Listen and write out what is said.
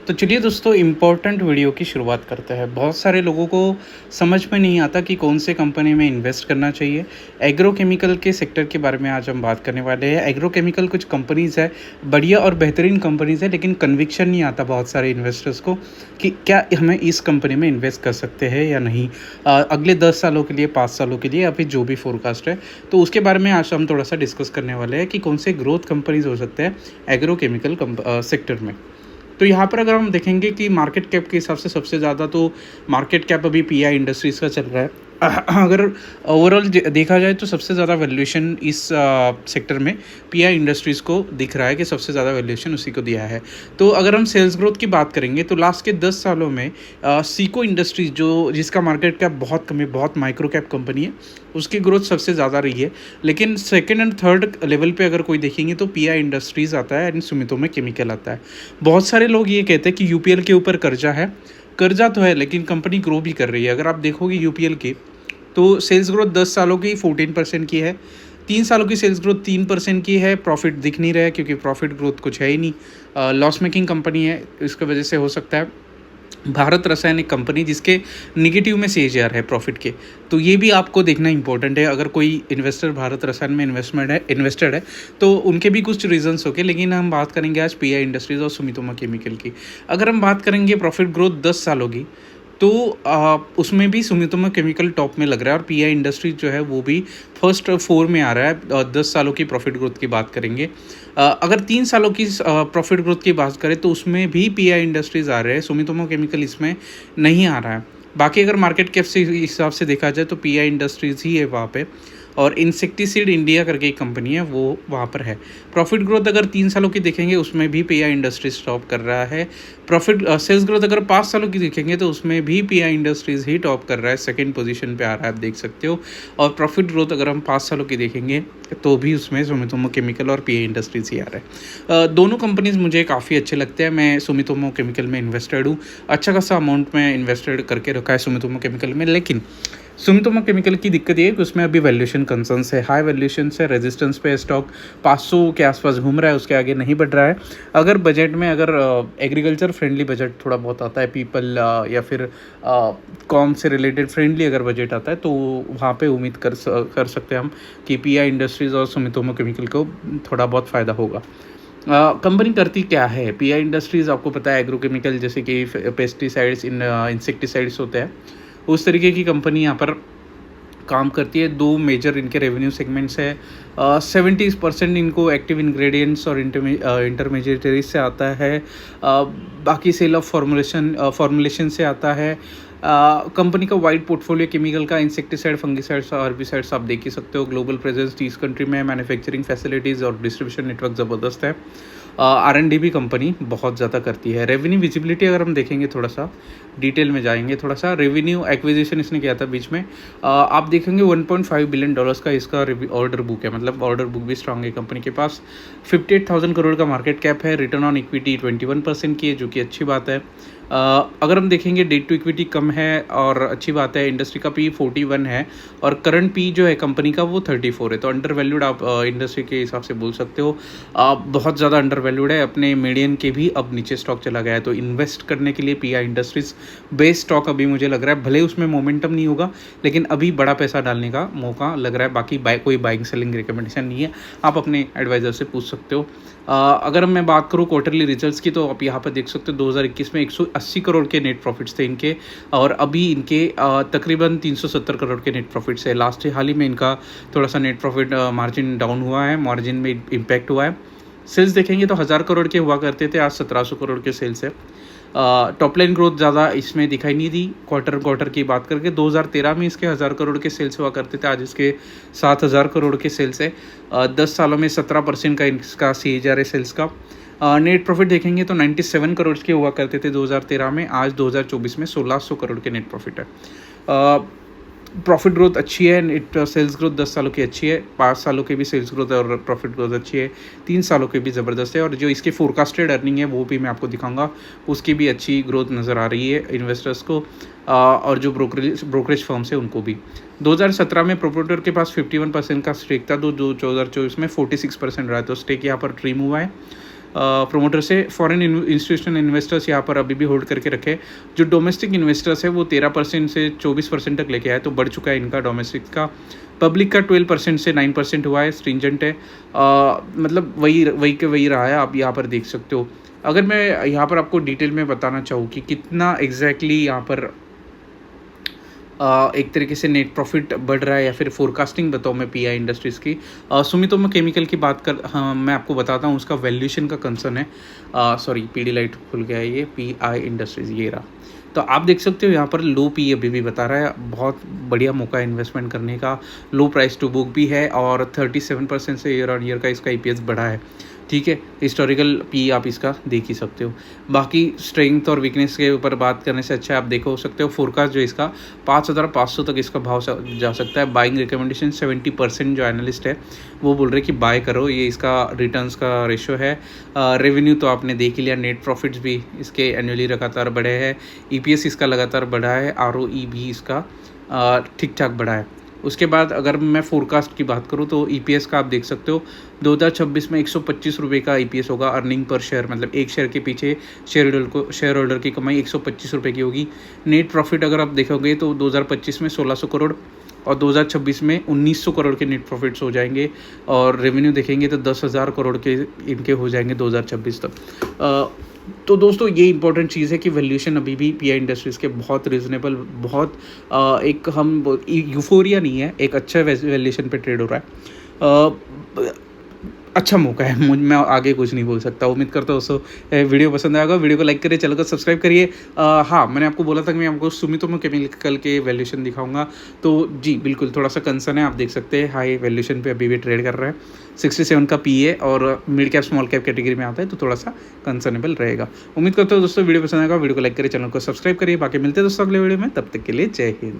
तो चलिए दोस्तों इम्पोर्टेंट वीडियो की शुरुआत करते हैं। बहुत सारे लोगों को समझ में नहीं आता कि कौन से कंपनी में इन्वेस्ट करना चाहिए। एग्रो केमिकल के सेक्टर के बारे में आज हम बात करने वाले हैं। एग्रो केमिकल कुछ कंपनीज़ है, बढ़िया और बेहतरीन कंपनीज़ है, लेकिन कन्विक्शन नहीं आता बहुत सारे इन्वेस्टर्स को कि क्या हमें इस कंपनी में इन्वेस्ट कर सकते हैं या नहीं। अगले 10 सालों के लिए, 5 सालों के लिए या फिर जो भी फोरकास्ट है, तो उसके बारे में आज हम थोड़ा सा डिस्कस करने वाले हैं कि कौन से ग्रोथ कंपनीज़ हो सकते हैं एग्रो केमिकल सेक्टर में। तो यहाँ पर अगर हम देखेंगे कि मार्केट कैप के हिसाब से सबसे ज़्यादा तो मार्केट कैप अभी पीआई इंडस्ट्रीज़ का चल रहा है। अगर ओवरऑल देखा जाए तो सबसे ज़्यादा वैल्यूएशन इस सेक्टर में पीआई इंडस्ट्रीज़ को दिख रहा है कि सबसे ज़्यादा वैल्यूएशन उसी को दिया है। तो अगर हम सेल्स ग्रोथ की बात करेंगे तो लास्ट के 10 सालों में सीको इंडस्ट्रीज जो जिसका मार्केट कैप बहुत कम है, बहुत माइक्रो कैप कंपनी है, उसकी ग्रोथ सबसे ज़्यादा रही है। लेकिन सेकेंड एंड थर्ड लेवल पे अगर कोई देखेंगे तो पीआई इंडस्ट्रीज़ आता है एंड सुमितोमो केमिकल आता है। बहुत सारे लोग ये कहते हैं कि यूपीएल के ऊपर कर्जा है। कर्जा तो है लेकिन कंपनी ग्रो भी कर रही है। अगर आप देखोगे यूपीएल की तो सेल्स ग्रोथ 10 सालों की 14% की है, 3 सालों की सेल्स ग्रोथ 3% की है। प्रॉफिट दिख नहीं रहा है क्योंकि प्रॉफिट ग्रोथ कुछ है ही नहीं। लॉस मेकिंग कंपनी है, इसकी वजह से हो सकता है। भारत रसायन एक कंपनी जिसके निगेटिव में सीएजीआर है प्रॉफिट के, तो ये भी आपको देखना इंपॉर्टेंट है। अगर कोई इन्वेस्टर भारत रसायन में इन्वेस्टेड है तो उनके भी कुछ रीजंस होंगे, लेकिन हम बात करेंगे आज पीआई इंडस्ट्रीज़ और सुमितोमो केमिकल की। अगर हम बात करेंगे प्रॉफिट ग्रोथ 10 सालों की, तो उसमें भी सुमितोमो केमिकल टॉप में लग रहा है और पीआई इंडस्ट्री जो है वो भी फर्स्ट 4 में आ रहा है। 10 सालों की प्रॉफिट ग्रोथ की बात करेंगे। अगर 3 सालों की प्रॉफिट ग्रोथ की बात करें तो उसमें भी पीआई इंडस्ट्रीज़ आ रहे हैं, सुमितोमो केमिकल इसमें नहीं आ रहा है। बाकी अगर मार्केट कैप से हिसाब से देखा जाए तो पीआई इंडस्ट्रीज़ ही है वहाँ पे, और इंसेक्टिसाइड इंडिया करके एक कंपनी है वो वहाँ पर है। प्रॉफिट ग्रोथ अगर 3 सालों की देखेंगे उसमें भी पीआई इंडस्ट्रीज टॉप कर रहा है। प्रॉफिट सेल्स ग्रोथ अगर 5 सालों की देखेंगे तो उसमें भी पीआई इंडस्ट्रीज ही टॉप कर रहा है, सेकंड पोजीशन पे आ रहा है, आप देख सकते हो। और प्रॉफिट ग्रोथ अगर हम 5 सालों की देखेंगे तो भी उसमें सुमितोमो केमिकल और पीआई इंडस्ट्रीज ही आ रहा है। दोनों कंपनीज मुझे काफ़ी अच्छे लगते हैं। मैं सुमितोमो केमिकल में इन्वेस्टेड हूँ, अच्छा खासा अमाउंट में इन्वेस्टेड करके रखा है सुमितोमो केमिकल में। लेकिन सुमितोमो केमिकल की दिक्कत ये है कि उसमें अभी वैल्यूएशन कंसर्न्स है, हाई वैल्यूएशन से, रेजिस्टेंस पे स्टॉक 500 के आसपास घूम रहा है, उसके आगे नहीं बढ़ रहा है। अगर बजट में अगर एग्रीकल्चर फ्रेंडली बजट थोड़ा बहुत आता है, पीपल या फिर कॉम से रिलेटेड फ्रेंडली अगर बजट आता है तो वहाँ पे उम्मीद कर सकते हैं हम कि पीआई इंडस्ट्रीज़ और सुमितोमो केमिकल को थोड़ा बहुत फ़ायदा होगा। कंपनी करती क्या है पीआई इंडस्ट्रीज़? आपको पता है एग्रोकेमिकल जैसे कि पेस्टिसाइड्स, इंसेक्टिसाइड्स होते हैं, उस तरीके की कंपनी यहाँ पर काम करती है। 2 मेजर इनके रेवेन्यू सेगमेंट्स है। 70% इनको एक्टिव इंग्रेडिएंट्स और इंटरमीडिएटरीज से आता है। बाकी सेल ऑफ फॉर्मुलेशन से आता है। कंपनी का वाइड पोर्टफोलियो केमिकल का, इंसेक्टिसाइड, फंगिसाइड्स और हर्बिसाइड्स आप देख ही सकते हो। ग्लोबल प्रेजेंस 30 कंट्री में, मैन्युफैक्चरिंग फैसिलिटीज़ और डिस्ट्रीब्यूशन नेटवर्क ज़बरदस्त है। R&D भी कंपनी बहुत ज़्यादा करती है। रेवेन्यू विजिबिलिटी अगर हम देखेंगे, थोड़ा सा डिटेल में जाएंगे, थोड़ा सा रेवेन्यू एक्विजिशन इसने किया था बीच में, आप देखेंगे $1.5 बिलियन का इसका ऑर्डर बुक है, मतलब ऑर्डर बुक भी स्ट्रांग है कंपनी के पास। 58,000 करोड़ का मार्केट कैप है। रिटर्न ऑन इक्विटी 21% की है, जो कि अच्छी बात है। अगर हम देखेंगे डेट टू इक्विटी कम है और अच्छी बात है। इंडस्ट्री का पी 41 है और करंट पी जो है कंपनी का वो 34 है, तो अंडर वैल्यूड आप इंडस्ट्री के हिसाब से बोल सकते हो। बहुत ज़्यादा अंडर वैल्यूड है, अपने मीडियन के भी अब नीचे स्टॉक चला गया है। तो इन्वेस्ट करने के लिए पीआई इंडस्ट्रीज बेस्ट स्टॉक अभी मुझे लग रहा है। भले उसमें मोमेंटम नहीं होगा लेकिन अभी बड़ा पैसा डालने का मौका लग रहा है। बाकी कोई बाइंग सेलिंग रिकमेंडेशन नहीं है, आप अपने एडवाइज़र से पूछ सकते हो। अगर मैं बात करूँ क्वार्टरली रिजल्ट्स की, तो आप यहाँ पर देख सकते हो 2021 में 180 करोड़ के नेट प्रॉफिट्स थे इनके, और अभी इनके तकरीबन 370 करोड़ के नेट प्रॉफिट्स है। हाल ही में इनका थोड़ा सा नेट प्रॉफिट मार्जिन डाउन हुआ है, मार्जिन में इम्पैक्ट हुआ है। सेल्स देखेंगे तो 1000 करोड़ के हुआ करते थे, आज 1700 करोड़ के सेल्स है। टॉप लाइन ग्रोथ ज़्यादा इसमें दिखाई नहीं दी। क्वार्टर की बात करके 2013 में इसके 1000 करोड़ के सेल्स हुआ करते थे, आज इसके 7000 करोड़ के सेल्स है। 10 सालों में 17% का इसका सीएजीआर है सेल्स का। नेट प्रॉफिट देखेंगे तो 97 करोड़ के हुआ करते थे 2013 में, आज 2024 में 1600 करोड़ के नेट प्रॉफिट है। प्रॉफिट ग्रोथ अच्छी है, नेट सेल्स ग्रोथ 10 सालों की अच्छी है, 5 सालों की भी सेल्स ग्रोथ और प्रॉफिट ग्रोथ अच्छी है, 3 सालों की भी ज़बरदस्त है। और जो इसकी फोरकास्टेड अर्निंग है वो भी मैं आपको दिखाऊंगा, उसकी भी अच्छी ग्रोथ नज़र आ रही है इन्वेस्टर्स को, और जो ब्रोकरेज फर्म्स है उनको भी। 2017 में प्रोमोटर के पास 51% का स्टेक था, तो जो 2024 में 46% रहा है, तो स्टेक यहाँ पर ट्रिम हुआ है। प्रोमोटर से फॉरेन इंस्टीट्यूशनल इन्वेस्टर्स यहाँ पर अभी भी होल्ड करके रखे। जो डोमेस्टिक इन्वेस्टर्स है वो 13% से 24% तक लेके आए, तो बढ़ चुका है इनका डोमेस्टिक का। पब्लिक का 12% से 9% हुआ है, स्ट्रिंजेंट है। मतलब वही के वही रहा है, आप यहाँ पर देख सकते हो। अगर मैं यहाँ पर आपको डिटेल में बताना चाहूँ कि कितना एग्जैक्टली यहाँ पर एक तरीके से नेट प्रॉफिट बढ़ रहा है या फिर फोरकास्टिंग बताऊँ मैं पीआई इंडस्ट्रीज़ की। सुमितोमो केमिकल की बात कर, हाँ मैं आपको बताता हूँ उसका वैल्यूएशन का कंसर्न है। सॉरी पीडीलाइट खुल गया है, ये पीआई इंडस्ट्रीज़ ये रहा। तो आप देख सकते हो यहाँ पर लो पी अभी भी बता रहा है, बहुत बढ़िया मौका है इन्वेस्टमेंट करने का। लो प्राइस टू बुक भी है और 37% से ईयर ऑन ईयर का इसका ईपीएस बढ़ा है। ठीक है, हिस्टोरिकल पी आप इसका देख ही सकते हो। बाकी स्ट्रेंथ और वीकनेस के ऊपर बात करने से अच्छा आप देखो सकते हो फोरकास्ट जो इसका 5,500 तक इसका भाव जा सकता है। बाइंग रिकमेंडेशन 70% जो एनालिस्ट है वो बोल रहे कि बाय करो, ये इसका रिटर्न्स का रेशो है। रेवेन्यू तो आपने देख ही लिया, नेट प्रॉफिट्स भी इसके एनुअली लगातार बढ़े हैं, ईपीएस इसका लगातार बढ़ा है, आरओई भी इसका ठीक ठाक बढ़ा है। उसके बाद अगर मैं फोरकास्ट की बात करूँ तो ईपीएस का आप देख सकते हो 2026 में 125 रुपये का ईपीएस होगा। अर्निंग पर शेयर मतलब एक शेयर के पीछे शेयर होल्डर की कमाई 125 रुपये की होगी। नेट प्रॉफिट अगर आप देखोगे तो 2025 में 1600 करोड़ और 2026 में 1900 करोड़ के नेट प्रॉफिट्स हो जाएंगे। और रेवेन्यू देखेंगे तो 10,000 करोड़ के इनके हो जाएंगे 2026 तक। तो दोस्तों ये इंपॉर्टेंट चीज़ है कि वैल्यूएशन अभी भी पीआई इंडस्ट्रीज़ के बहुत रीजनेबल, बहुत एक हम यूफोरिया नहीं है, एक अच्छा वैल्यूएशन पे ट्रेड हो रहा है। अच्छा मौका है, मैं आगे कुछ नहीं बोल सकता। उम्मीद करता हूँ दोस्तों वीडियो पसंद आएगा। वीडियो को लाइक करिए, चैनल को सब्सक्राइब करिए। हाँ मैंने आपको बोला था कि मैं आपको सुमितोमो केमिकल के वैल्यूएशन दिखाऊंगा, तो जी बिल्कुल थोड़ा सा कंसर्न है। आप देख सकते हैं हाई वैल्यूएशन पे अभी भी ट्रेड कर रहा है। 67 का पीए और mid cap small cap category में आता है, तो थोड़ा सा कंसर्नेबल रहेगा। उम्मीद करता हूँ दोस्तों वीडियो पसंद आएगा। वीडियो को लाइक करिए, चैनल को सब्सक्राइब करिए। बाकी मिलते हैं दोस्तों अगले वीडियो में, तब तक के लिए जय हिंद।